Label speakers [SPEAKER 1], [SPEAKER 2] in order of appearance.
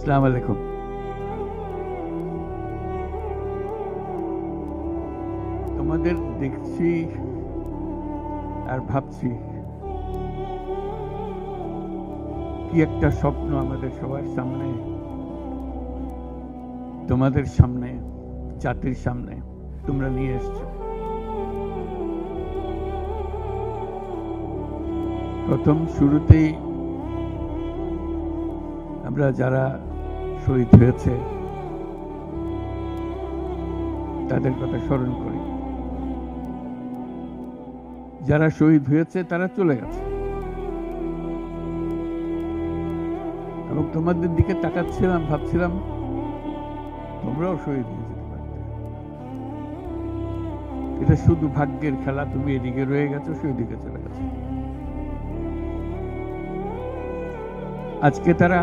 [SPEAKER 1] আসসালামু আলাইকুম। তোমাদের দেখছি আর ভাবছি কি একটা স্বপ্ন আমাদের সবার সামনে, তোমাদের সামনে, জাতির সামনে তোমরা নিয়ে এসছো। প্রথম শুরুতেই আমরা যারা শহীদ হয়েছে তাদের কথা স্মরণ করি। যারা শহীদ হয়েছে তারা চলে গেছে, এবং তোমাদের দিকে তাকাচ্ছিলাম, ভাবছিলাম তোমরাও শহীদ হয়ে যেতে পারতে। এটা শুধু ভাগ্যের খেলা, তুমি এদিকে রয়ে গেছো, সেই দিকে চলে গেছো। আজকে তারা